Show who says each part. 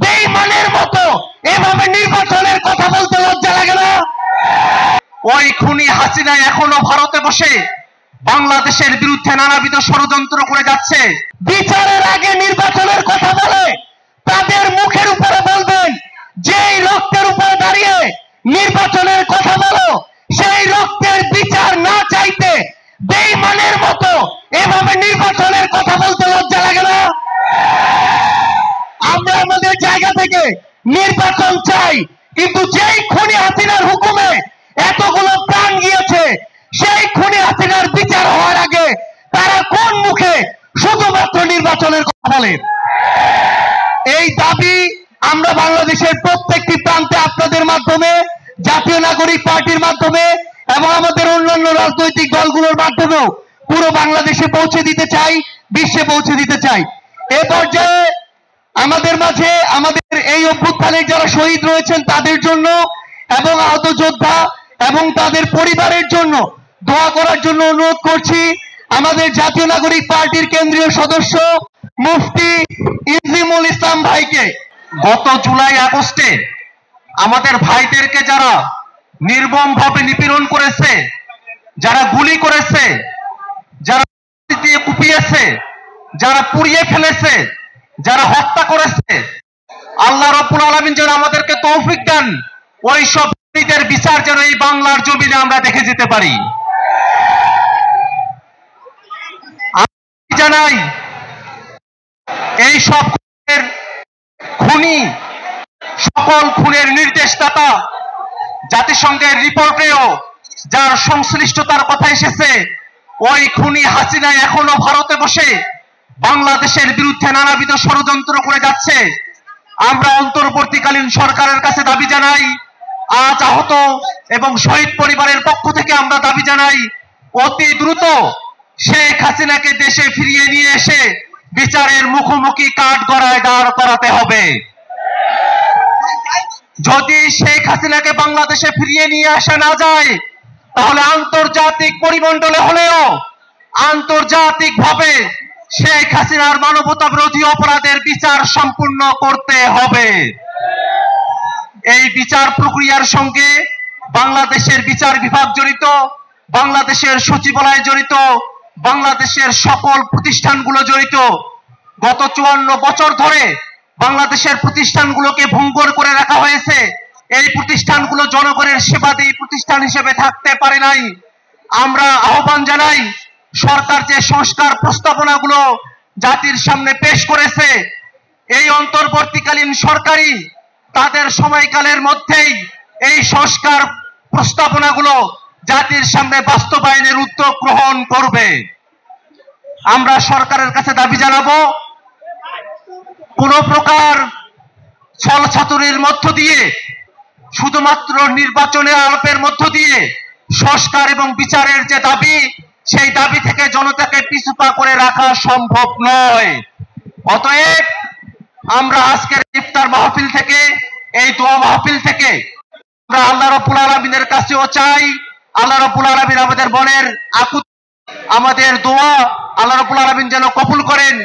Speaker 1: বেঈমানের মতো এভাবে নির্বাচনের কথা বলতে লজ্জা লাগে না?
Speaker 2: ওই খুনি হাসিনা এখনো ভারতে বসে বাংলাদেশের বিরুদ্ধে নানাবিধ ষড়যন্ত্র করে যাচ্ছে।
Speaker 1: বিচারের আগে নির্বাচনের কথা বলে তাদের মুখের উপরে বলবেন, যেই রক্তের উপরে দাঁড়িয়ে নির্বাচনের কথা বলো, সেই রক্তের বিচার না চাইতে বেঈমানের মতো এভাবে নির্বাচনের কথা বলতে লজ্জা লাগে না? আমরা আমাদের জায়গা থেকে নির্বাচন চাই, কিন্তু যেই খুনি হাসিনার হুকুমে এতগুলো প্রাণ গিয়েছে, সেই খুনি হাসিনার বিচার হওয়ার আগে তারা কোন মুখে শুধুমাত্র নির্বাচনের কথা বলে? এই দাবি আমরা বাংলাদেশের প্রত্যেকটি প্রান্তে আপনাদের মাধ্যমে, জাতীয় নাগরিক পার্টির মাধ্যমে এবং আমাদের অন্যান্য রাজনৈতিক দলগুলোর মাধ্যমেও পুরো বাংলাদেশে পৌঁছে দিতে চাই, বিশ্বে পৌঁছে দিতে চাই। এ পর্যায়ে আমাদের মাঝে আমাদের এই অভ্যুত্থানে যারা শহীদ রয়েছেন তাদের জন্য এবং আহত যোদ্ধা এবং তাদের পরিবারের জন্য দোয়া করার জন্য অনুরোধ করছি আমাদের জাতীয় নাগরিক পার্টির কেন্দ্রীয় সদস্য মুফতি ইনজিমুল ইসলাম ভাইকে।
Speaker 2: গত জুলাই আগস্টে আমাদের ভাইদেরকে যারা নির্মমভাবে নিপীড়ন করেছে, যারা গুলি করেছে, যারা দিয়ে কুপিয়েছে, যারা পুড়িয়ে ফেলেছে, যারা হত্যা করেছে, আল্লাহ রাব্বুল আলামিন যেন আমাদেরকে তৌফিক দেন ওই সব খুনিদের বিচার যেন এই বাংলার জমিনে আমরা দেখে যেতে পারি। আমি জানাই এই সব খুনি, সকল খুনের নির্দেশদাতা জাতিসংঘের রিপোর্টেও যার সংশ্লিষ্টতার কথা এসেছে, ওই খুনি হাসিনা এখনো ভারতে বসে বাংলাদেশের বিরুদ্ধে নানাবিধ ষড়যন্ত্র করে যাচ্ছে। আমরা অন্তর্বর্তীকালীন সরকারের কাছে দাবি জানাই, আজ আহত এবং শহীদ পরিবারের পক্ষ থেকে আমরা দাবি জানাই, অতি দ্রুত শেখ হাসিনাকে দেশে ফিরিয়ে নিয়ে এসে বিচারের মুখোমুখি কাঠগড়ায় দাঁড় করাতে হবে। যদি শেখ হাসিনাকে বাংলাদেশে ফিরিয়ে নিয়ে আসা না যায়, তাহলে আন্তর্জাতিক পরিমণ্ডলে হলেও আন্তর্জাতিকভাবে শেখ হাসিনার মানবতা বিরোধী অপরাধের বিচার সম্পূর্ণ করতে হবে। এই বিচার প্রক্রিয়ার সঙ্গে বাংলাদেশের বিচার বিভাগ জড়িত, বাংলাদেশের সচিবালয় জড়িত, বাংলাদেশের সকল প্রতিষ্ঠানগুলো জড়িত। গত 54 বছর ধরে বাংলাদেশের প্রতিষ্ঠানগুলোকে ভঙ্গুর করে রাখা হয়েছে। এই প্রতিষ্ঠানগুলো জনগণের সেবাদায়ী প্রতিষ্ঠান হিসেবে থাকতে পারে নাই। আমরা আহ্বান জানাই, সরকার যে সংস্কার প্রস্তাবনাগুলো জাতির সামনে পেশ করেছে, এই অন্তর্বর্তীকালীন সরকারই তাদের সময়কালের মধ্যেই এই সংস্কার প্রস্তাবনাগুলো জাতির সামনে বাস্তবায়নের উদ্যোগ গ্রহণ করবে। আমরা সরকারের কাছে দাবি জানাবো, কোন প্রকার ছলছাতুরির মধ্য দিয়ে, শুধুমাত্র নির্বাচনের আলাপের মধ্য দিয়ে সংস্কার এবং বিচারের যে দাবি, সেই দাবি থেকে জনতাকে পিছুপা করে রাখা সম্ভব নয়। অতএব আমরা আজকের ইফতার মাহফিল থেকে, এই দোয়া মাহফিল থেকে আমরা আল্লাহ রাব্বুল আলামিনের কাছেও চাই, আল্লাহ রাব্বুল আলামিন আমাদের মনের আকুতি, আমাদের দোয়া আল্লাহ রাব্বুল আলামিন যেন কবুল করেন।